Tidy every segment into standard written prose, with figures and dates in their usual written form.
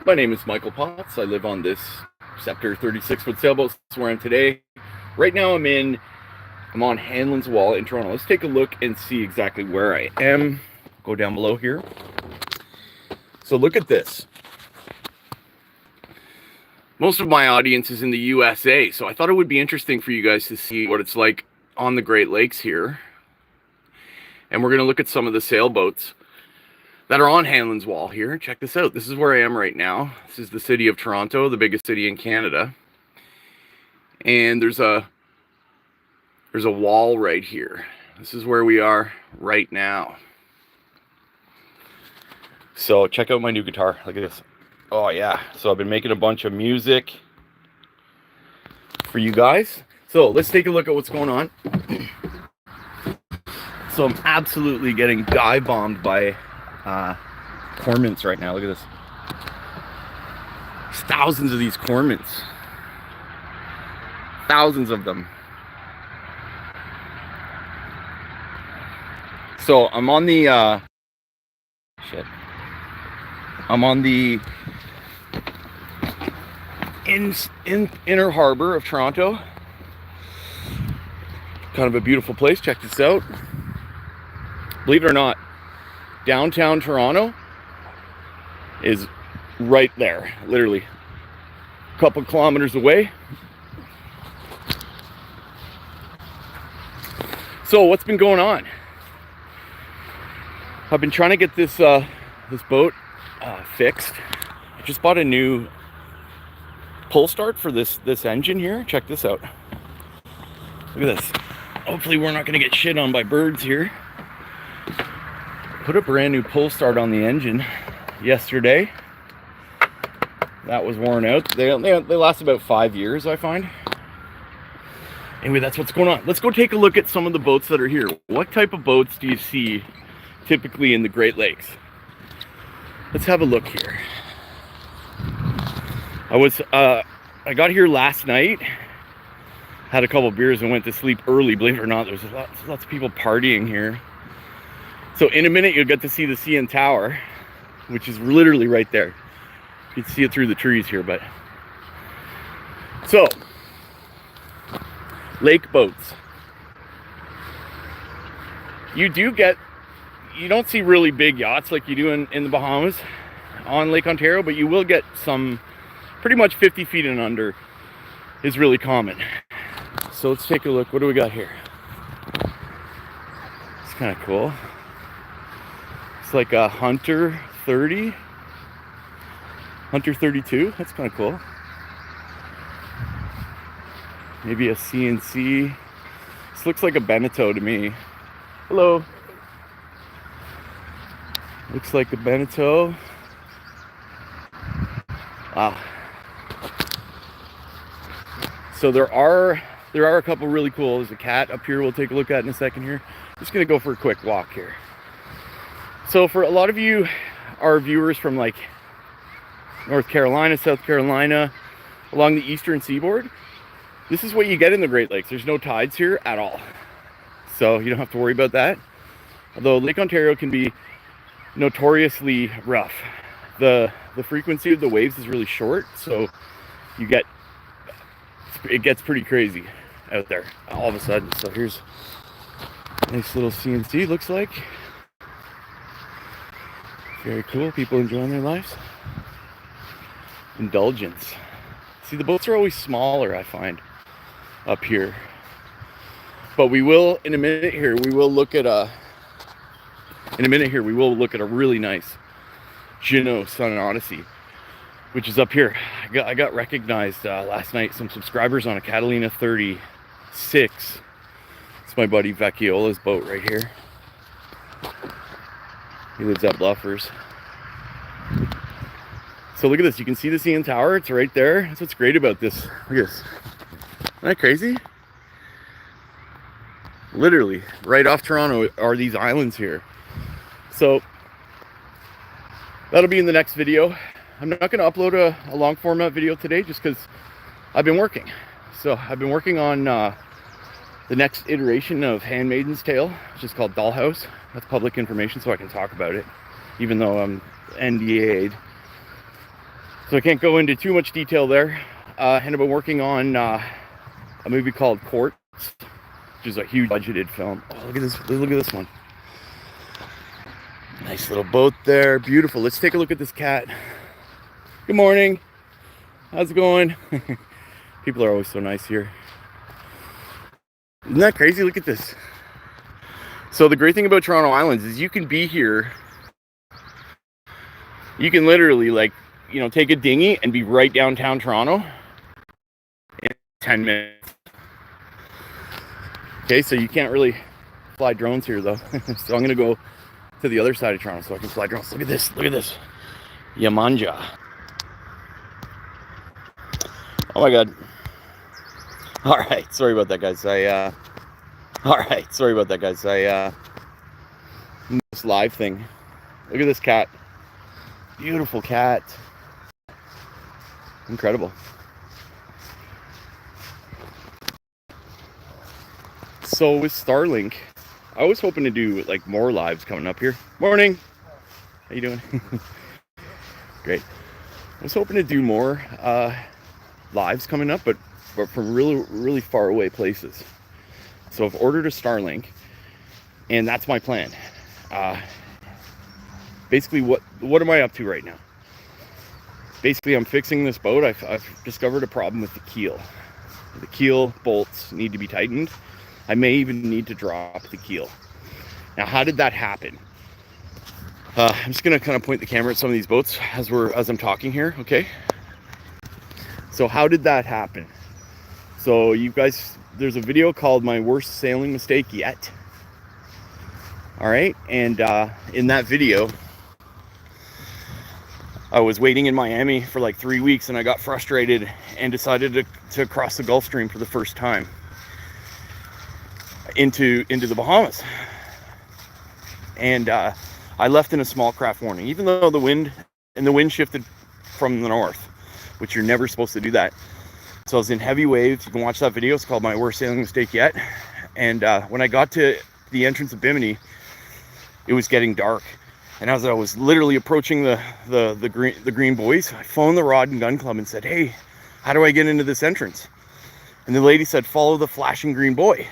My name is Michael Potts. I live on this Scepter 36-foot sailboat. That's where I am today. Right now I'm on Hanlon's Wall in Toronto. Let's take a look and see exactly where I am. Go down below here. So look at this. Most of my audience is in the USA, so I thought it would be interesting for you guys to see what it's like on the Great Lakes here. And we're going to look at some of the sailboats that are on Hanlon's Wall here. Check this out. This is where I am right now. This is the city of Toronto, the biggest city in Canada. And there's a wall right here. This is where we are right now. So check out my new guitar. Look at this. Oh yeah. So I've been making a bunch of music for you guys. So let's take a look at what's going on. So I'm absolutely getting dive bombed by cormorants right now. Look at this. There's thousands of these cormorants. Thousands of them. So I'm on the I'm on the inner harbor of Toronto. Kind of a beautiful place. Check this out. Believe it or not, downtown Toronto is right there, literally a couple kilometers away. So what's been going on? I've been trying to get this boat fixed. I just bought a new pull start for this engine here. Check this out. Look at this. Hopefully we're not going to get shit on by birds here. Put a brand new pull start on the engine yesterday. That was worn out. They last about 5 years, I find. Anyway, that's what's going on. Let's go take a look at some of the boats that are here. What type of boats do you see typically in the Great Lakes? Let's have a look here. I got here last night, had a couple beers and went to sleep early. Believe it or not, there's lots of people partying here. So in a minute, you'll get to see the CN Tower, which is literally right there. You can see it through the trees here, but... So, lake boats. You don't see really big yachts like you do in the Bahamas on Lake Ontario, but you will get some pretty much 50 feet and under is really common. So let's take a look. What do we got here? It's kind of cool. It's like a Hunter 30, Hunter 32. That's kind of cool. Maybe a CNC. This looks like a Beneteau to me. Hello. Looks like a Beneteau. Wow. So there are a couple really cool. There's a cat up here we'll take a look at in a second here. Just gonna go for a quick walk here. So for a lot of you, our viewers from like North Carolina, South Carolina, along the eastern seaboard, this is what you get in the Great Lakes. There's no tides here at all. So you don't have to worry about that. Although Lake Ontario can be notoriously rough. The frequency of the waves is really short, so it gets pretty crazy out there all of a sudden. So here's a nice little CNC, looks like. Very cool, people enjoying their lives. Indulgence. See, the boats are always smaller, I find, up here. But we will, in a minute here, we will look at a really nice Juno Sun and Odyssey, which is up here. I got recognized last night. Some subscribers on a Catalina 36. It's my buddy Vecchiola's boat right here. He lives at Bluffers. So look at this. You can see the CN Tower. It's right there. That's what's great about this. Look at this. Isn't that crazy? Literally, right off Toronto are these islands here. So that'll be in the next video. I'm not going to upload a long format video today just because I've been working. So I've been working on the next iteration of Handmaiden's Tale, which is called Dollhouse. That's public information, so I can talk about it, even though I'm NDA'd. So I can't go into too much detail there. And I've been working on a movie called Courts, which is a huge budgeted film. Oh, look at this! Look at this one. Nice little boat there, beautiful. Let's take a look at this cat. Good morning. How's it going? People are always so nice here. Isn't that crazy? Look at this. So the great thing about Toronto Islands is you can be here. You can literally, like, you know, take a dinghy and be right downtown Toronto in 10 minutes. Okay, so you can't really fly drones here though. So I'm gonna go to the other side of Toronto so I can fly drones. Look at this, look at this. Yamanja. Oh my God. All right, sorry about that, guys. This live thing. Look at this cat. Beautiful cat. Incredible. So with Starlink, I was hoping to do like more lives coming up here. Morning. How you doing? Great. I was hoping to do more lives coming up, but from really far away places. So I've ordered a Starlink, and that's my plan. Basically, what am I up to right now? Basically, I'm fixing this boat. I've discovered a problem with the keel. The keel bolts need to be tightened. I may even need to drop the keel. Now, how did that happen? I'm just gonna kind of point the camera at some of these boats as I'm talking here, okay? So how did that happen? So you guys, there's a video called My Worst Sailing Mistake Yet. All right, and in that video, I was waiting in Miami for like 3 weeks, and I got frustrated and decided to cross the Gulf Stream for the first time into the Bahamas. And I left in a small craft warning, even though the wind shifted from the north, which you're never supposed to do that. So I was in heavy waves. You can watch that video. It's called My Worst Sailing Mistake Yet. And when I got to the entrance of Bimini, it was getting dark. And as I was literally approaching the green buoys, I phoned the Rod and Gun Club and said, "Hey, how do I get into this entrance?" And the lady said, "Follow the flashing green buoy."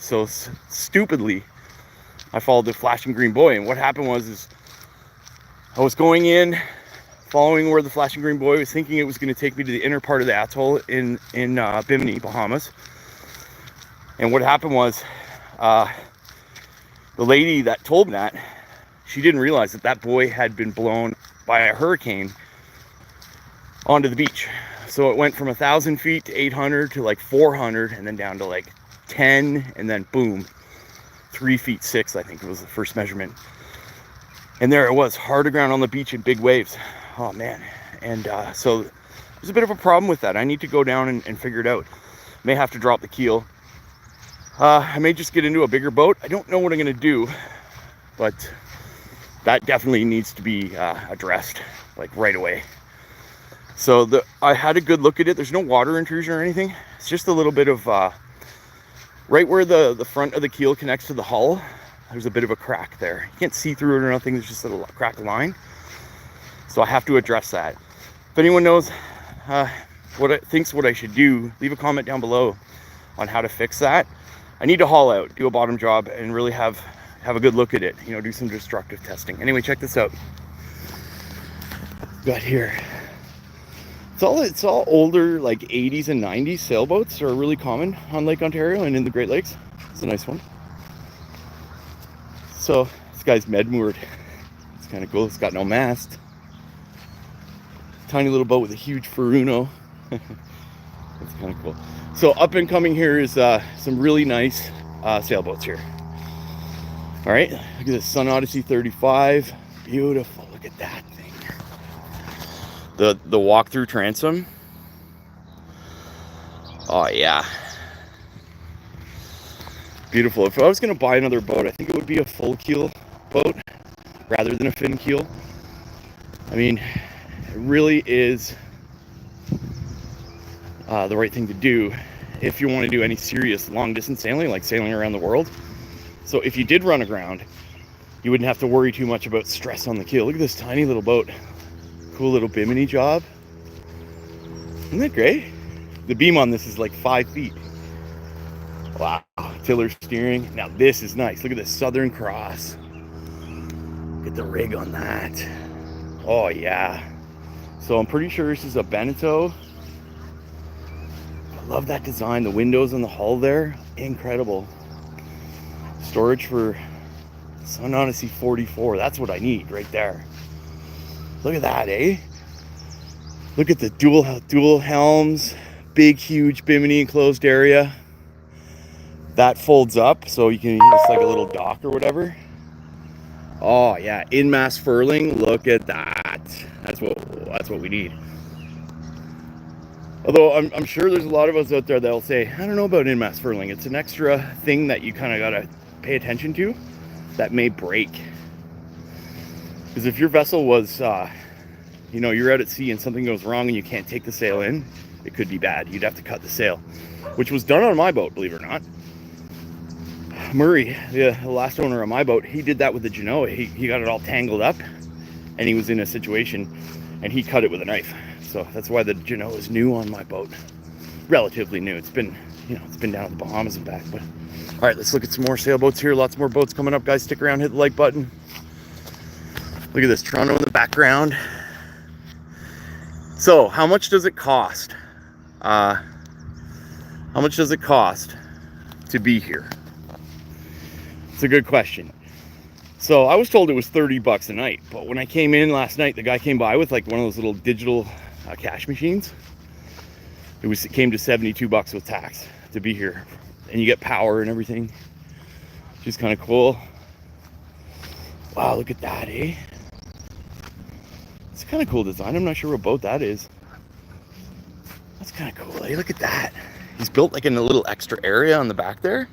So stupidly, I followed the flashing green buoy. And what happened was I was going in, following where the flashing green buoy was, thinking it was going to take me to the inner part of the atoll in Bimini, Bahamas. And what happened was the lady that told me that, she didn't realize that buoy had been blown by a hurricane onto the beach. So it went from 1,000 feet to 800 to like 400, and then down to like 10, and then boom, 3 feet 6, I think it was the first measurement. And there it was, hard aground on the beach in big waves. Oh man. And so there's a bit of a problem with that. I need to go down and figure it out. May have to drop the keel. I may just get into a bigger boat. I don't know what I'm gonna do, but that definitely needs to be addressed like right away. So I had a good look at it. There's no water intrusion or anything. It's just a little bit of right where the front of the keel connects to the hull. There's a bit of a crack there. You can't see through it or nothing. There's just a little cracked line. So I have to address that. If anyone knows what I should do, leave a comment down below on how to fix that. I need to haul out, do a bottom job, and really have a good look at it. You know, do some destructive testing. Anyway, check this out. Got here. It's all older, like 80s and 90s sailboats are really common on Lake Ontario and in the Great Lakes. It's a nice one. So this guy's med-moored. It's kind of cool. It's got no mast. Tiny little boat with a huge Furuno. That's kind of cool. So up and coming here is some really nice sailboats here. All right, look at this Sun Odyssey 35. Beautiful. Look at that thing. The walk-through transom. Oh yeah. Beautiful. If I was going to buy another boat, I think it would be a full keel boat rather than a fin keel. I mean, it really is the right thing to do if you want to do any serious long distance sailing, like sailing around the world. So if you did run aground, you wouldn't have to worry too much about stress on the keel. Look at this tiny little boat. Cool little Bimini job. Isn't that great? The beam on this is like 5 feet. Wow, tiller steering. Now this is nice. Look at this Southern Cross. Look at the rig on that. Oh yeah. So I'm pretty sure this is a Beneteau. I love that design. The windows on the hull there, incredible. Storage for Sun Odyssey 44. That's what I need right there. Look at that, eh? Look at the dual helms, big, huge bimini enclosed area. That folds up so you can use like a little dock or whatever. Oh yeah, in-mast furling. Look at that. That's what we need. Although I'm sure there's a lot of us out there that'll say, I don't know about in-mast furling. It's an extra thing that you kind of gotta pay attention to that may break. Because if your vessel was, you know, you're out at sea and something goes wrong and you can't take the sail in, it could be bad. You'd have to cut the sail, which was done on my boat, believe it or not. Murray, the last owner of my boat, he did that with the Genoa. He got it all tangled up and he was in a situation and he cut it with a knife. So that's why the Genoa is new on my boat. Relatively new. It's been, you know, it's been down to the Bahamas and back. But all right, let's look at some more sailboats here. Lots more boats coming up, guys. Stick around, hit the like button. Look at this Toronto in the background. So how much does it cost? How much does it cost to be here? It's a good question. So I was told it was 30 bucks a night, but when I came in last night, the guy came by with like one of those little digital cash machines. It came to 72 bucks with tax to be here, and you get power and everything, which is kind of cool. Wow, look at that, eh? It's kind of cool design. I'm not sure what boat that is. That's kind of cool, eh? Look at that. He's built like in a little extra area on the back there.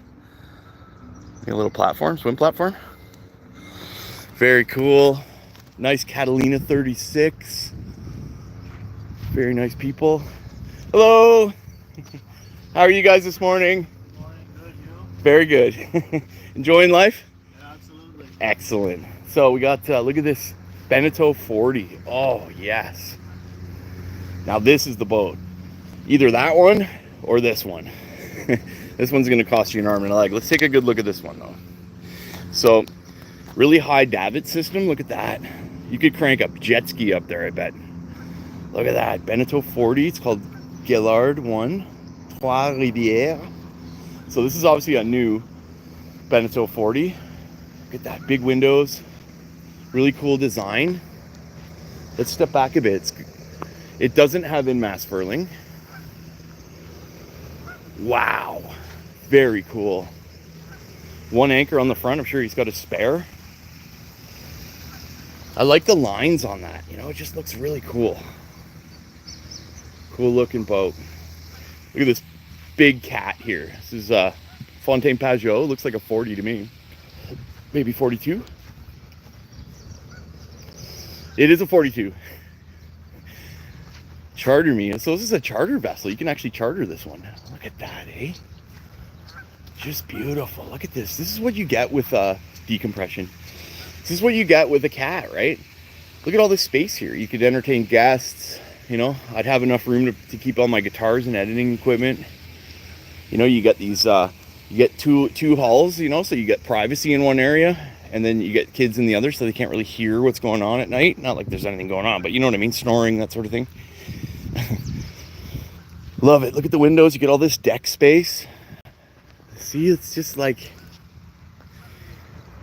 A little platform, swim platform. Very cool. Nice Catalina 36. Very nice people. Hello. How are you guys this morning? Good morning. Good, you? Very good. Enjoying life? Yeah, absolutely. Excellent. So we got, look at this Beneteau 40. Oh, yes. Now this is the boat. Either that one or this one. This one's going to cost you an arm and a leg. Let's take a good look at this one, though. So, really high davit system. Look at that. You could crank up jet ski up there, I bet. Look at that. Beneteau 40. It's called Gaillard 1. Trois Rivières. So, this is obviously a new Beneteau 40. Look at that. Big windows. Really cool design. Let's step back a bit. It doesn't have in-mast furling. Wow. Very cool. One anchor on the front. I'm sure he's got a spare. I like the lines on that. You know, it just looks really cool. Cool looking boat. Look at this big cat here. This is Fontaine Pajot. Looks like a 40 to me. Maybe 42. It is a 42. Charter me. So this is a charter vessel. You can actually charter this one. Look at that, eh? Just beautiful. Look at this. This is what you get with decompression. This is what you get with a cat, right? Look at all this space here. You could entertain guests. You know, I'd have enough room to keep all my guitars and editing equipment. You know, you get these, you get two halls, you know, so you get privacy in one area, and then you get kids in the other, so they can't really hear what's going on at night. Not like there's anything going on, but you know what I mean? Snoring, that sort of thing. Love it. Look at the windows. You get all this deck space. See, it's just like,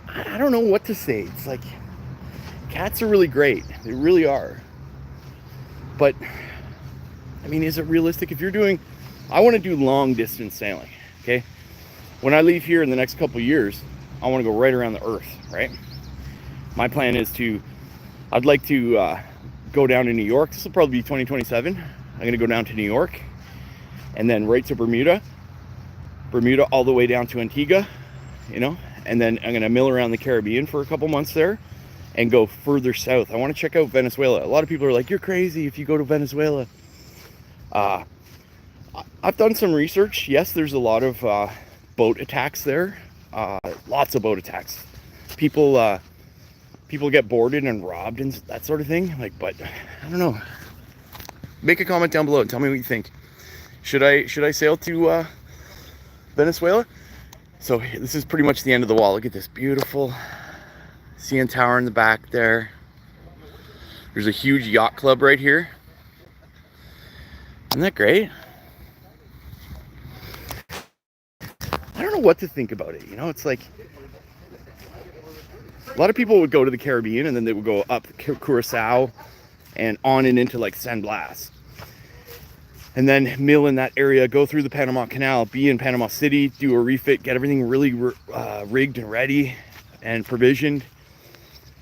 I don't know what to say. It's like, cats are really great. They really are. But, I mean, is it realistic? If you're doing, I want to do long distance sailing, okay? When I leave here in the next couple of years, I want to go right around the earth, right? My plan is I'd like to go down to New York. This will probably be 2027. I'm going to go down to New York and then right to Bermuda all the way down to Antigua, you know, and then I'm going to mill around the Caribbean for a couple months there and go further south. I want to check out Venezuela. A lot of people are like, you're crazy if you go to Venezuela. I've done some research. Yes, there's a lot of boat attacks there. Lots of boat attacks. People get boarded and robbed and that sort of thing. Like, but I don't know. make a comment down below and tell me what you think. Should I sail to Venezuela? So this is pretty much the end of the wall. Look at this beautiful CN Tower in the back there. There's a huge yacht club right here. Isn't that great? I don't know what to think about it. You know, it's like a lot of people would go to the Caribbean and then they would go up Curacao and on and into like San Blas. And then mill in that area, go through the Panama Canal, be in Panama City, do a refit, get everything really rigged and ready and provisioned.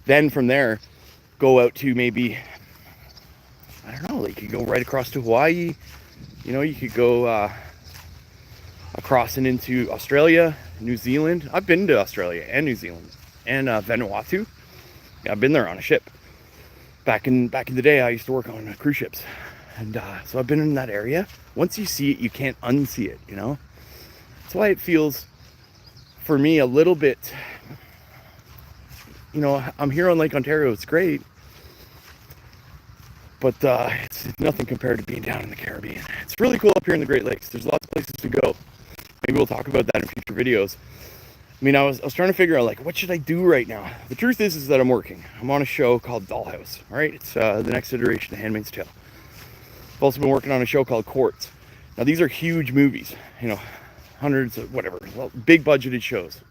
Then from there, go out to maybe, I don't know, like you could go right across to Hawaii. You know, you could go across and into Australia, New Zealand. I've been to Australia and New Zealand and Vanuatu. Yeah, I've been there on a ship. Back in the day, I used to work on cruise ships. And so I've been in that area. Once you see it, you can't unsee it, you know? That's why it feels, for me, a little bit, you know, I'm here on Lake Ontario, it's great. But it's nothing compared to being down in the Caribbean. It's really cool up here in the Great Lakes. There's lots of places to go. Maybe we'll talk about that in future videos. I mean, I was trying to figure out, like, what should I do right now? The truth is that I'm working. I'm on a show called Dollhouse, all right? It's the next iteration of Handmaid's Tale. I've also been working on a show called Quartz. Now, these are huge movies, you know, hundreds of whatever, well, big budgeted shows.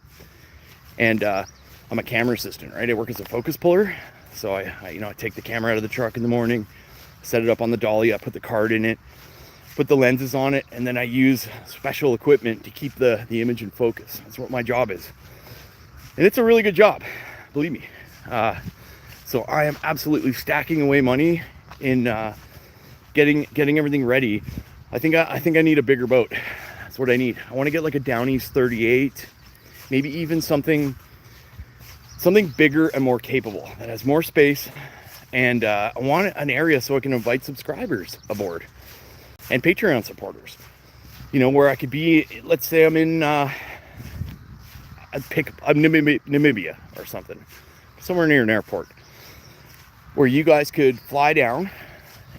And I'm a camera assistant, right? I work as a focus puller. So I take the camera out of the truck in the morning, set it up on the dolly, I put the card in it, put the lenses on it, and then I use special equipment to keep the image in focus. That's what my job is. And it's a really good job, believe me. So I am absolutely stacking away money in getting everything ready. I think I need a bigger boat. That's what I need. I want to get like a Downey's 38, maybe even something bigger and more capable that has more space. And I want an area so I can invite subscribers aboard and Patreon supporters. You know, where I could be, let's say I'm in Namibia or something, somewhere near an airport, where you guys could fly down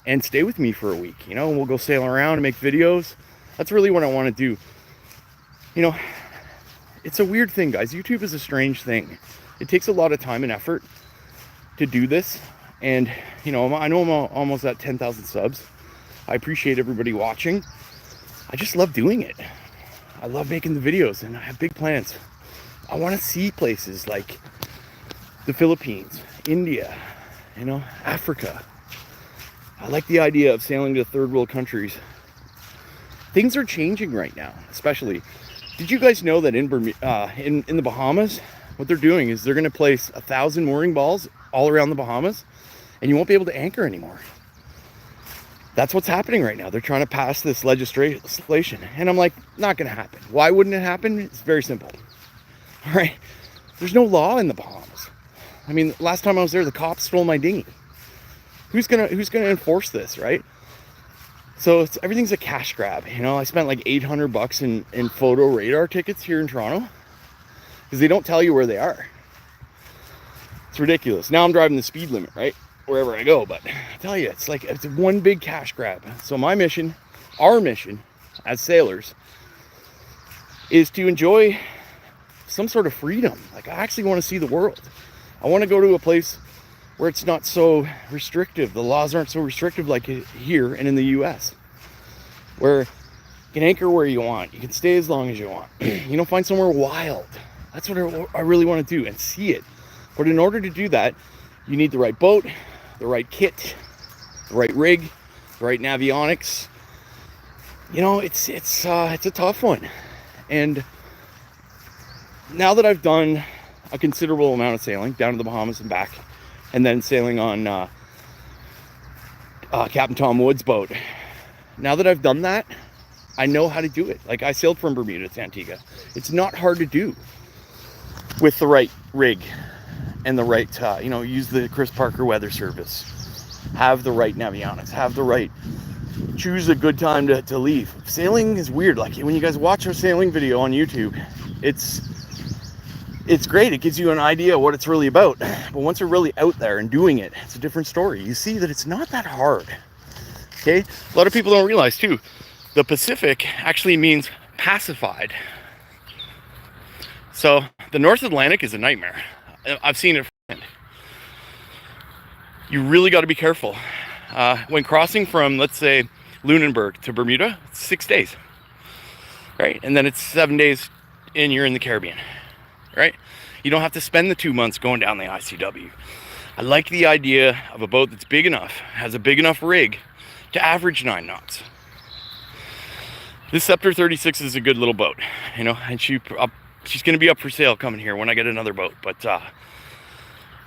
and stay with me for a week, you know, and we'll go sail around and make videos. That's really what I want to do. You know, it's a weird thing, guys. YouTube is a strange thing. It takes a lot of time and effort to do this. And, you know, I know I'm almost at 10,000 subs. I appreciate everybody watching. I just love doing it. I love making the videos and I have big plans. I want to see places like the Philippines, India, you know, Africa. I like the idea of sailing to third world countries. Things are changing right now, especially. Did you guys know that in the Bahamas, what they're doing is they're going to place 1,000 mooring balls all around the Bahamas, and you won't be able to anchor anymore. That's what's happening right now. They're trying to pass this legislation, and I'm like, not going to happen. Why wouldn't it happen? It's very simple. All right, there's no law in the Bahamas. I mean, last time I was there, the cops stole my dinghy. Who's gonna enforce this, right? So everything's a cash grab. You know, I spent like $800 in photo radar tickets here in Toronto because they don't tell you where they are. It's ridiculous. Now I'm driving the speed limit, right, wherever I go. But I tell you, it's like it's one big cash grab. So my mission, our mission as sailors, is to enjoy some sort of freedom. Like, I actually want to see the world. I want to go to a place where it's not so restrictive. The laws aren't so restrictive like here and in the US, where you can anchor where you want, you can stay as long as you want, you know, find somewhere wild. That's what I really want to do and see it. But in order to do that, you need the right boat, the right kit, the right rig, the right navionics. You know, it's a tough one. And now that I've done a considerable amount of sailing down to the Bahamas and back, and then sailing on Captain Tom Wood's boat. Now that I've done that, I know how to do it. Like, I sailed from Bermuda to Antigua. It's not hard to do with the right rig and the right, you know, use the Chris Parker weather service, have the right navionics, have the right, choose a good time to leave. Sailing is weird. Like, when you guys watch a sailing video on YouTube, it's great. It gives you an idea of what it's really about. But once you're really out there and doing it, it's a different story. You see that it's not that hard. Okay, a lot of people don't realize too, the Pacific actually means pacified. So the North Atlantic is a nightmare. I've seen it firsthand. You really got to be careful. When crossing from, let's say, Lunenburg to Bermuda, it's 6 days, right? And then it's 7 days and you're in the Caribbean, right? You don't have to spend the 2 months going down the ICW. I like the idea of a boat that's big enough, has a big enough rig to average 9 knots. This Scepter 36 is a good little boat, you know, and she's going to be up for sale coming here when I get another boat. But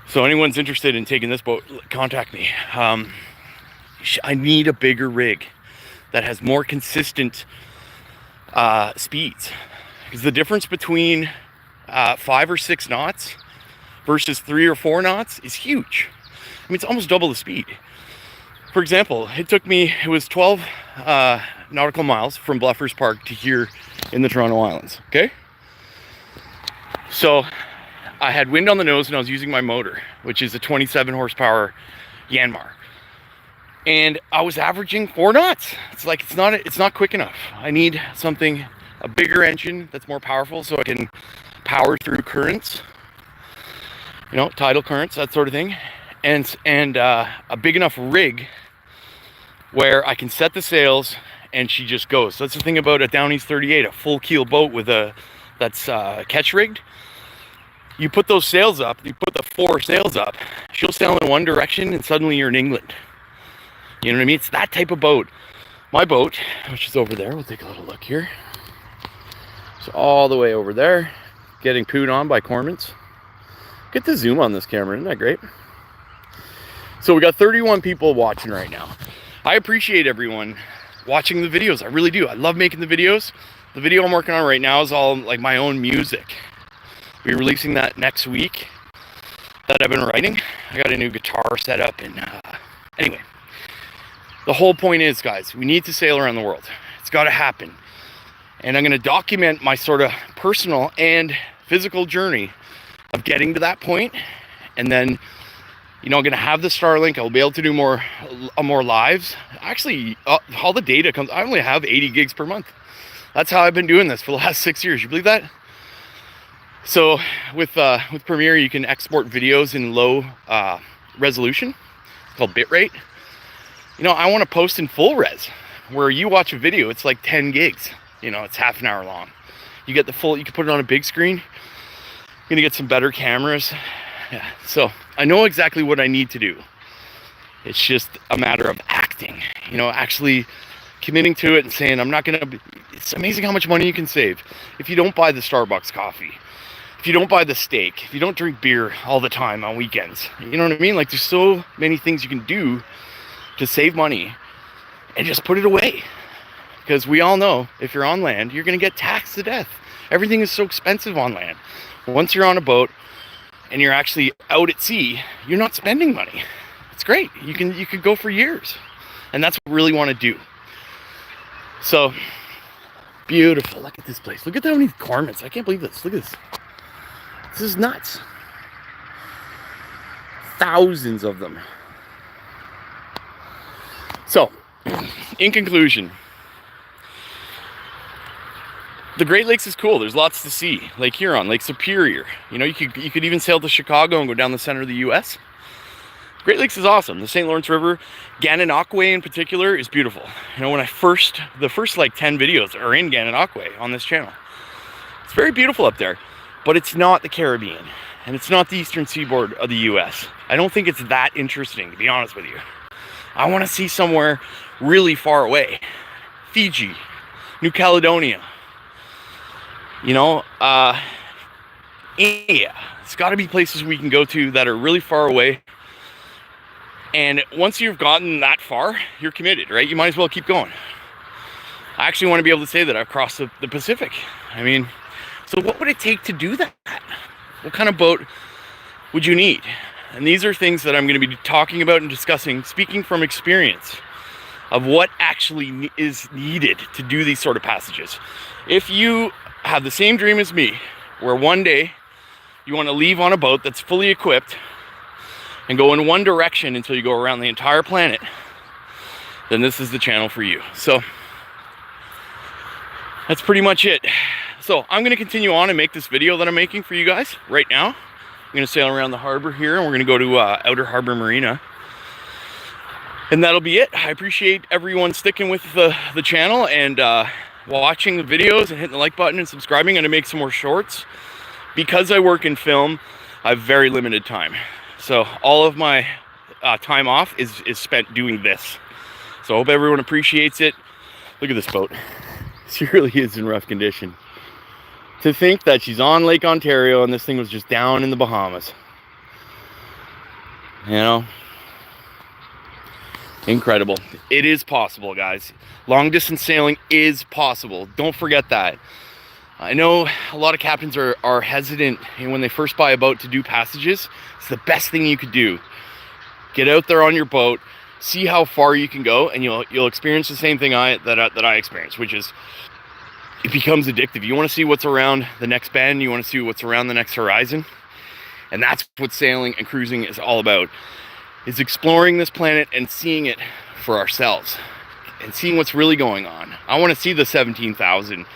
so anyone's interested in taking this boat, contact me. I need a bigger rig that has more consistent speeds, because the difference between 5 or 6 knots versus 3 or 4 knots is huge. I mean, it's almost double the speed. For example, it was 12 nautical miles from Bluffers Park to here in the Toronto Islands, okay? So I had wind on the nose and I was using my motor, which is a 27 horsepower Yanmar. And I was averaging 4 knots. It's like, it's not quick enough. I need something, a bigger engine that's more powerful so I can power through currents, you know, tidal currents, that sort of thing. And a big enough rig where I can set the sails and she just goes. So that's the thing about a Downey's 38, a full keel boat with that's catch rigged. You put those sails up, you put the 4 sails up, she'll sail in one direction and suddenly you're in England. You know what I mean? It's that type of boat. My boat, which is over there, we'll take a little look here. So all the way over there, getting pooed on by cormorants. Get the zoom on this camera, isn't that great? So we got 31 people watching right now. I appreciate everyone watching the videos. I really do. I love making the videos. The video I'm working on right now is all like my own music. We're releasing that next week that I've been writing. I got a new guitar set up and anyway. The whole point is, guys, we need to sail around the world. It's got to happen. And I'm going to document my sort of personal and physical journey of getting to that point. And then, you know, I'm going to have the Starlink. I'll be able to do more lives. Actually, all the data comes. I only have 80 gigs per month. That's how I've been doing this for the last 6 years. You believe that? So with Premiere, you can export videos in low resolution. It's called bitrate. You know, I want to post in full res, where you watch a video, it's like 10 gigs. You know, it's half an hour long. You get the full, you can put it on a big screen. You're gonna get some better cameras. Yeah, so I know exactly what I need to do. It's just a matter of acting, you know, actually committing to it and saying, I'm not gonna be, it's amazing how much money you can save if you don't buy the Starbucks coffee, if you don't buy the steak, if you don't drink beer all the time on weekends. You know what I mean? Like, there's so many things you can do to save money and just put it away. Because we all know if you're on land, you're going to get taxed to death. Everything is so expensive on land. Once you're on a boat and you're actually out at sea, you're not spending money. It's great. You could go for years. And that's what we really want to do. So beautiful. Look at this place. Look at how many cormorants. I can't believe this. Look at this. This is nuts. Thousands of them. So, in conclusion, the Great Lakes is cool. There's lots to see. Lake Huron, Lake Superior. You know, you could even sail to Chicago and go down the center of the U.S. Great Lakes is awesome. The St. Lawrence River, Gananoque in particular, is beautiful. You know, the first like 10 videos are in Gananoque on this channel. It's very beautiful up there, but it's not the Caribbean, and it's not the eastern seaboard of the U.S. I don't think it's that interesting, to be honest with you. I want to see somewhere really far away. Fiji, New Caledonia. You know, India. It's got to be places we can go to that are really far away. And once you've gotten that far, you're committed, right? You might as well keep going. I actually want to be able to say that I've crossed the Pacific. I mean, so what would it take to do that? What kind of boat would you need? And these are things that I'm going to be talking about and discussing, speaking from experience of what actually is needed to do these sort of passages. If you have the same dream as me, where one day you want to leave on a boat that's fully equipped and go in one direction until you go around the entire planet, then this is the channel for you. So that's pretty much it. So I'm going to continue on and make this video that I'm making for you guys right now. I'm going to sail around the harbor here, and we're going to go to Outer Harbor Marina. And that'll be it. I appreciate everyone sticking with the channel and watching the videos and hitting the like button and subscribing. I'm going to make some more shorts. Because I work in film, I have very limited time. So all of my time off is spent doing this. So I hope everyone appreciates it. Look at this boat. She really is in rough condition. To think that she's on Lake Ontario and this thing was just down in the Bahamas. You know? Incredible. It is possible, guys. Long distance sailing is possible. Don't forget that. I know a lot of captains are hesitant when they first buy a boat to do passages. It's the best thing you could do. Get out there on your boat, see how far you can go, and you'll experience the same thing that I experienced, which is it becomes addictive. You want to see what's around the next bend, you want to see what's around the next horizon, and that's what sailing and cruising is all about. Is exploring this planet and seeing it for ourselves and seeing what's really going on. I want to see the 17,000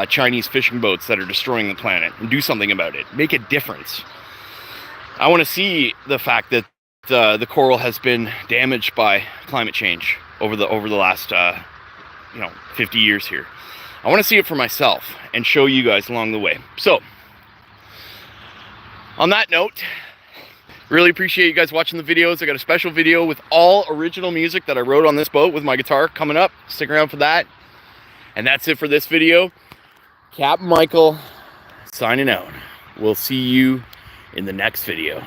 Chinese fishing boats that are destroying the planet and do something about it. Make a difference. I want to see the fact that the coral has been damaged by climate change over the last 50 years here. I want to see it for myself and show you guys along the way. So on that note, really appreciate you guys watching the videos. I got a special video with all original music that I wrote on this boat with my guitar coming up. Stick around for that. And that's it for this video. Captain Michael signing out. We'll see you in the next video.